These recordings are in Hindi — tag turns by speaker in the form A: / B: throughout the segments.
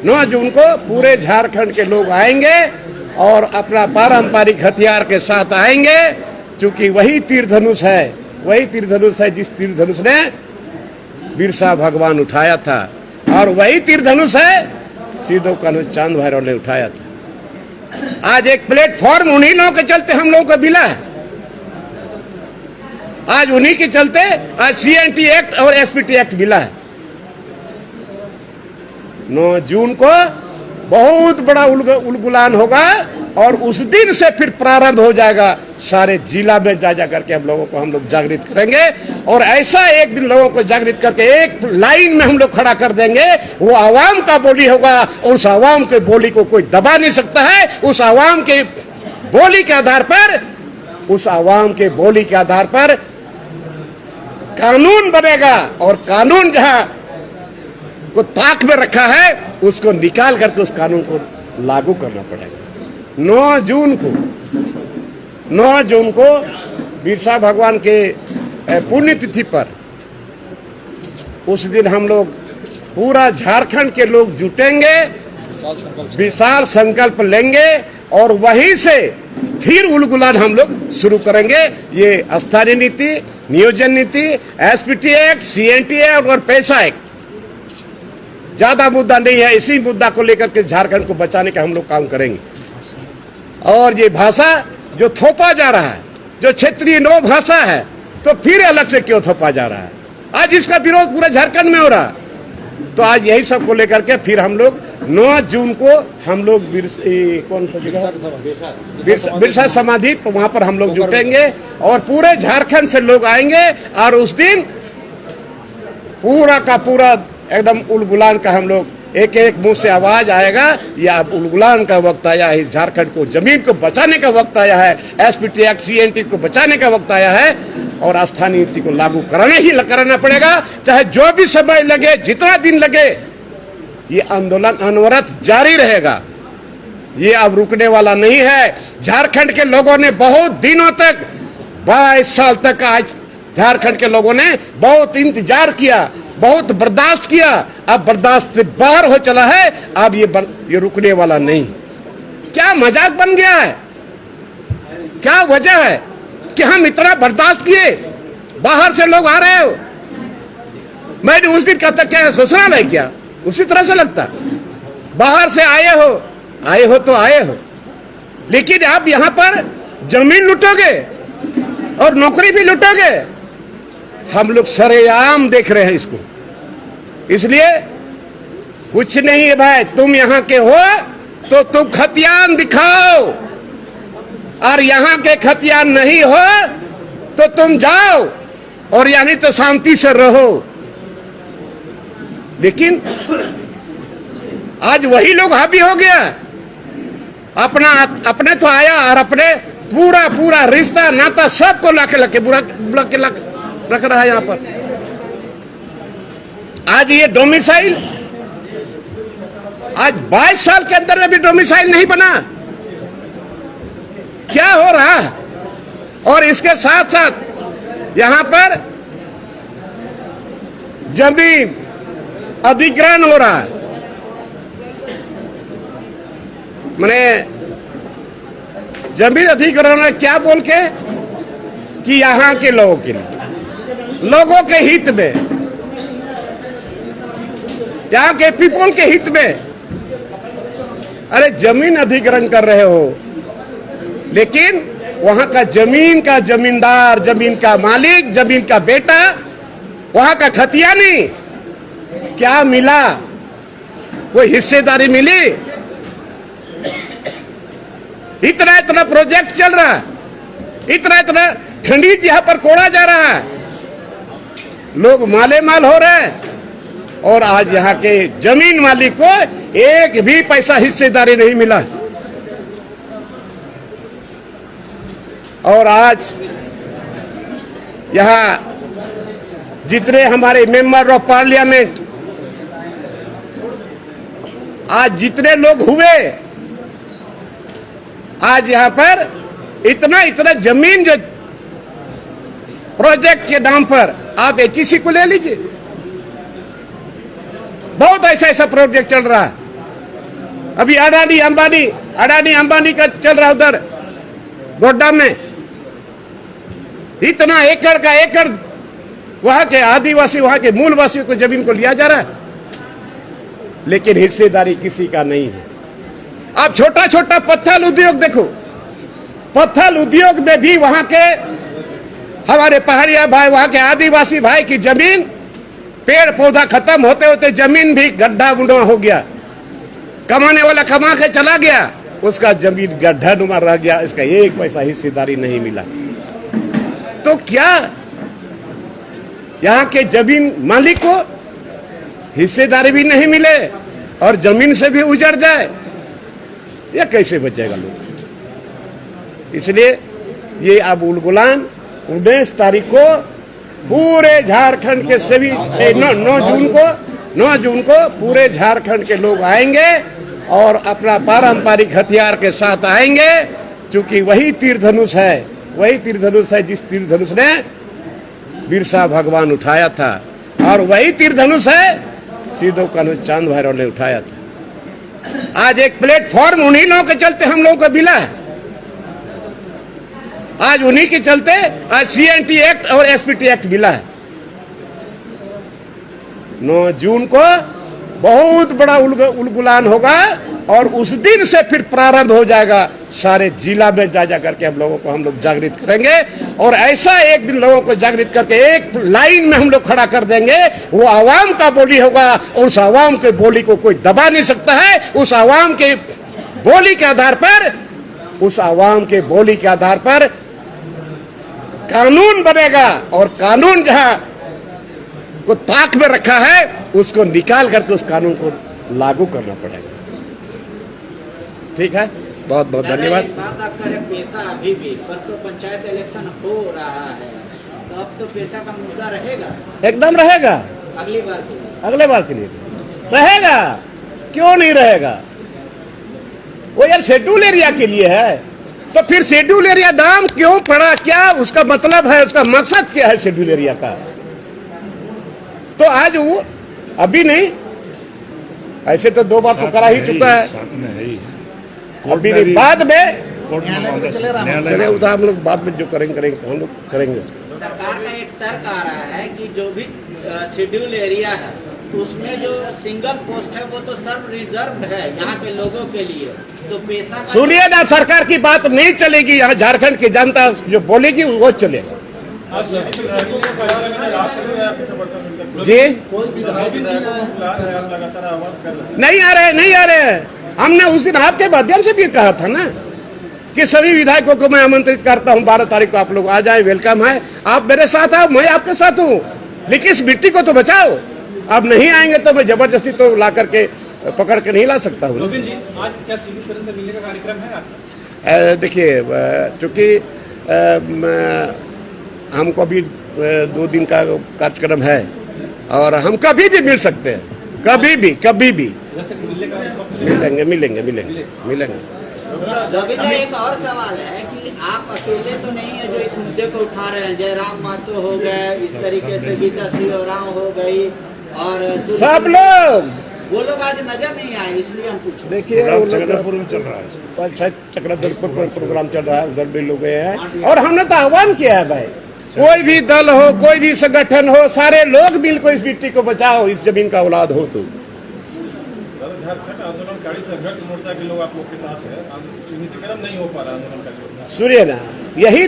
A: 9 जून को पूरे झारखंड के लोग आएंगे और अपना पारंपरिक हथियार के साथ आएंगे, क्योंकि वही तीर धनुष है जिस तीर धनुष ने बिरसा भगवान उठाया था, और वही तीर धनुष है सीधो कान्हू चांद भैरव ने उठाया था। आज एक प्लेटफॉर्म उन्हीं लोगों के चलते हम लोगों को मिला है। आज उन्हीं के चलते आज CNT एक्ट और SPT एक्ट मिला है। 9 जून को बहुत बड़ा उलगुलान होगा और उस दिन से फिर प्रारंभ हो जाएगा। सारे जिला में जा करके हम लोग जागृत करेंगे, और ऐसा एक दिन लोगों को जागृत करके एक लाइन में हम लोग खड़ा कर देंगे। वो आवाम का बोली होगा, और उस आवाम के बोली को कोई दबा नहीं सकता है। उस आवाम के बोली के आधार पर कानून बनेगा, और कानून जहां को ताक में रखा है उसको निकाल करके उस कानून को लागू करना पड़ेगा। 9 जून को बिरसा भगवान के पुण्यतिथि पर उस दिन हम लोग पूरा झारखंड के लोग जुटेंगे, विशाल संकल्प लेंगे, और वहीं से फिर उलगुलान हम लोग शुरू करेंगे। ये स्थानीय नीति, नियोजन नीति, SPT एक्ट, CNT एक्ट और पैसा एक्ट ज्यादा मुद्दा नहीं है। इसी मुद्दा को लेकर के झारखंड को बचाने का हम लोग काम करेंगे। और ये भाषा जो थोपा जा रहा है, जो क्षेत्रीय 9 भाषा है, तो फिर अलग से क्यों थोपा जा रहा है? आज इसका विरोध पूरा झारखंड में हो रहा है। तो आज यही सब को लेकर के फिर हम लोग 9 जून को हम लोग कौन सा जगह बिरसा समाधि, वहां पर हम लोग जुटेंगे और पूरे झारखंड से लोग आएंगे। और उस दिन पूरा का पूरा एकदम उलगुलान का हम लोग एक मुंह से आवाज आएगा, या उलगुलान का वक्त आया है। इस झारखंड को, जमीन को बचाने का वक्त आया है। SPT एक्ट, CNT को बचाने का वक्त आया है, और स्थानीय नीति को लागू कराना पड़ेगा, चाहे जो भी समय लगे, जितना दिन लगे। ये आंदोलन अनवरत जारी रहेगा, ये अब रुकने वाला नहीं है। झारखंड के लोगों ने बहुत दिनों तक, 22 साल तक आज झारखंड के लोगों ने बहुत इंतजार किया, बहुत बर्दाश्त किया। अब बर्दाश्त से बाहर हो चला है। अब ये रुकने वाला नहीं। क्या मजाक बन गया है? क्या वजह है कि हम इतना बर्दाश्त किए? बाहर से लोग आ रहे हो, मैंने उस दिन कहता क्या ससुराल है क्या? उसी तरह से लगता। बाहर से आए हो तो आए हो, लेकिन आप यहां पर जमीन लूटोगे और नौकरी भी लूटोगे। हम लोग सरेआम देख रहे हैं इसको। इसलिए कुछ नहीं है भाई, तुम यहां के हो तो तुम खतियान दिखाओ, और यहां के खतियान नहीं हो तो तुम जाओ, और यानी तो शांति से रहो। लेकिन आज वही लोग हावी हो गया। अपने तो आया, और अपने पूरा रिश्ता नाता सबको लाके बुला के रख रहा है यहां पर। आज ये डोमिसाइल, आज 22 साल के अंदर में भी डोमिसाइल नहीं बना। क्या हो रहा है? और इसके साथ साथ यहां पर जमीन अधिग्रहण हो रहा है। मैंने जमीन अधिग्रहण क्या बोल के कि यहां के लोगों के लिए, लोगों के हित में, यहाँ के पीपल के हित में। अरे जमीन अधिग्रहण कर रहे हो, लेकिन वहां का जमींदार, जमीन का मालिक, जमीन का बेटा, वहां का खतियानी क्या मिला? कोई हिस्सेदारी मिली? इतना प्रोजेक्ट चल रहा है, इतना खनिज यहां पर कोड़ा जा रहा है, लोग माले माल हो रहे हैं, और आज यहाँ के जमीन मालिक को एक भी पैसा हिस्सेदारी नहीं मिला। और आज यहाँ जितने हमारे मेंबर ऑफ पार्लियामेंट, आज जितने लोग हुए, आज यहाँ पर इतना जमीन जो प्रोजेक्ट के नाम पर, आप HEC को ले लीजिए, बहुत ऐसा प्रोजेक्ट चल रहा है। अभी अडानी अंबानी का चल रहा उधर गोड्डा में, इतना एकड़ का एकड़ वहां के आदिवासी, वहां के मूलवासियों को जमीन को लिया जा रहा है, लेकिन हिस्सेदारी किसी का नहीं है। आप छोटा छोटा पत्थर उद्योग देखो, पत्थर उद्योग में भी वहां के हमारे पहाड़िया भाई, वहां के आदिवासी भाई की जमीन, पेड़ पौधा खत्म होते होते जमीन भी गड्ढा गुंडा हो गया, कमाने वाला कमा के चला गया, उसका जमीन गड्ढा नुमा रह गया, इसका एक पैसा हिस्सेदारी नहीं मिला। तो क्या यहां के जमीन मालिक को हिस्सेदारी भी नहीं मिले और जमीन से भी उजड़ जाए, यह कैसे बचेगा लोग? इसलिए ये अब उलगुलान 19 तारीख को पूरे झारखंड के सभी 9 जून को पूरे झारखंड के लोग आएंगे और अपना पारंपरिक हथियार के साथ आएंगे, क्योंकि वही तीर धनुष है जिस तीर धनुष ने बिरसा भगवान उठाया था, और वही तीर धनुष है सीधो कान्हू चांद भैरव ने उठाया था। आज एक प्लेटफॉर्म उन्हीं लोगों के चलते हम लोगों को मिला है, आज उन्हीं के चलते आज CNT एक्ट और SPT एक्ट मिला है। 9 जून को बहुत बड़ा उलगुलान होगा और उस दिन से फिर प्रारंभ हो जाएगा, सारे जिला में जा करके हम लोग जागृत करेंगे, और ऐसा एक दिन लोगों को जागृत करके एक लाइन में हम लोग खड़ा कर देंगे। वो आवाम का बोली होगा और उस आवाम के बोली को कोई दबा नहीं सकता है। उस आवाम के बोली के आधार पर कानून बनेगा, और कानून जहां को ताक में रखा है उसको निकाल करके उस कानून को लागू करना पड़ेगा। ठीक है, बहुत बहुत धन्यवाद।
B: पैसा अभी भी, पर तो पंचायत इलेक्शन हो रहा है, तो अब तो पैसा का मुद्दा रहेगा,
A: एकदम रहेगा।
B: अगले
A: बार के लिए रहेगा, क्यों नहीं रहेगा? वो यार शेड्यूल एरिया के लिए है, तो फिर शेड्यूल एरिया नाम क्यों पड़ा? क्या उसका मतलब है, उसका मकसद क्या है शेड्यूल एरिया का? तो आज वो अभी नहीं, ऐसे तो 2 बार तो करा ही चुका है, अभी नहीं, बाद में चले उधर हम लोग बाद में जो करेंगे हम लोग करेंगे।
B: सरकार का एक तर्क आ रहा है कि जो भी शेड्यूल एरिया है उसमें जो सिंगल पोस्ट है वो तो सर्व रिजर्व है यहाँ के लोगों के लिए, तो पैसा
A: सुनिए ना, सरकार की बात नहीं चलेगी, यहाँ झारखंड की जनता जो बोलेगी वो चलेगा। जी नहीं आ रहे। हमने उस दिन आपके माध्यम से भी कहा था ना कि सभी विधायकों को मैं आमंत्रित करता हूं, 12 तारीख को आप लोग आ जाएं, वेलकम है, आप मेरे साथ आओ, मैं आपके साथ हूं, लेकिन इस मिट्टी को तो बचाओ। आप नहीं आएंगे तो मैं जबरदस्ती तो ला करके पकड़ के नहीं ला सकता हूँ।
C: आज क्या शिबू सोरेन से मिलने का कार्यक्रम है आपका?
A: देखिए, चूंकि हमको अभी 2 दिन का कार्यक्रम है और हम कभी भी मिल सकते हैं, कभी भी मिलेंगे।
B: रविंद्र, एक और सवाल है कि आप अकेले तो नहीं है जो इस मुद्दे को उठा रहे हैं, जयराम महतो हो गए, इस तरीके से गीता श्रीराम हो गई, और
A: सब लोग
B: वो लोग आज नजर नहीं आए, इसलिए हम पूछे।
A: देखिए, चक्रधरपुर में चल रहा है, चक्रधरपुर पर प्रोग्राम चल रहा है, उधर भी लोग गए हैं, और हमने तो आह्वान किया है भाई, कोई भी दल हो, कोई भी संगठन हो, सारे लोग मिल को इस मिट्टी को बचाओ, इस जमीन का औलाद हो। तो
D: झारखंड आंदोलनकारी संघर्ष मोर्चा के लोग आप लोग के साथ है, चिन्हितीकरण नहीं हो पा रहा आंदोलन।
A: सूर्य ना, यही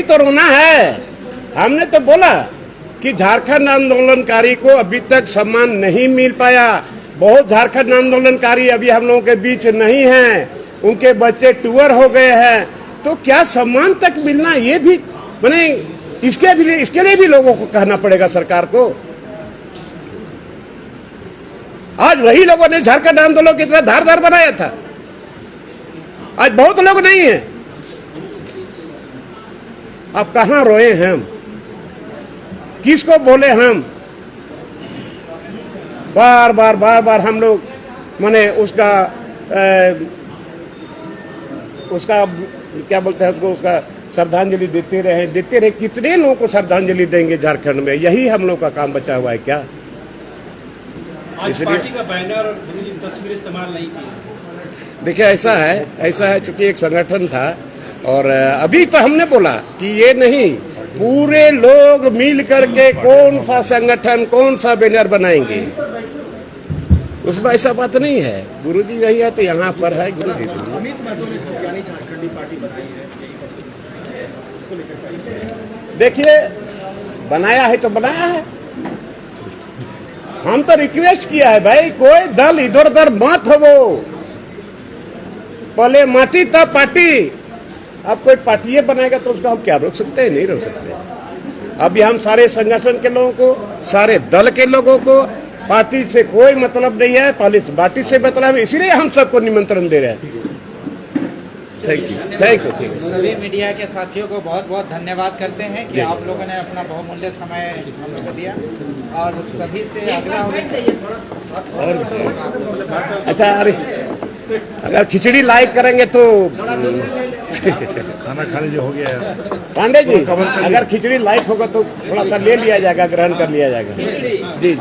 A: तो रोना है। हमने तो बोला कि झारखंड आंदोलनकारी को अभी तक सम्मान नहीं मिल पाया, बहुत झारखंड आंदोलनकारी अभी हम लोगों के बीच नहीं है, उनके बच्चे टूअर हो गए हैं, तो क्या सम्मान तक मिलना, ये भी माने इसके लिए भी लोगों को कहना पड़ेगा सरकार को। आज वही लोगों ने झारखंड आंदोलन की तरह धारदार बनाया था, आज बहुत लोग नहीं है। अब कहां रोए हम, किसको बोले हम? बार बार हम लोग माने उसका क्या बोलते हैं उसको, उसका श्रद्धांजलि देते रहे। कितने लोगों को श्रद्धांजलि देंगे झारखंड में? यही हम लोग का काम बचा हुआ है क्या?
C: आज पार्टी का बैनर और तस्वीर इस्तेमाल नहीं की,
A: देखिए ऐसा है चूंकि एक संगठन था और अभी तो हमने बोला कि ये नहीं, पूरे लोग मिल करके कौन सा संगठन कौन सा बैनर बनाएंगे, उसमें ऐसा बात नहीं है। गुरुजी नहीं है तो यहाँ पर है गुरुजी।
C: अमित महतो ने खतियानी झारखंडी पार्टी बनाई है, उसको लेकर
A: देखिए बनाया है तो बनाया है, हम तो रिक्वेस्ट किया है भाई कोई दल इधर उधर मत हो, पहले माटी तब पार्टी। अब कोई पार्टी बनाएगा तो उसको हम क्या रोक सकते हैं? नहीं रोक सकते। अभी हम सारे संगठन के लोगों को, सारे दल के लोगों को पार्टी से कोई मतलब नहीं है, पहले पार्टी से मतलब है, इसीलिए हम सबको निमंत्रण दे रहे हैं। Thank you.
E: सभी मीडिया के साथियों को बहुत बहुत धन्यवाद करते हैं कि आप लोगों ने अपना बहुमूल्य समय हम लोग को दिया और सभी से आग्रह होगा।
A: अच्छा, अरे अगर खिचड़ी लाइक करेंगे तो
F: खाना खाने जो हो गया है
A: पांडे जी, अगर खिचड़ी लाइक होगा तो थोड़ा सा ले लिया जाएगा, ग्रहण कर लिया जाएगा। जी जी।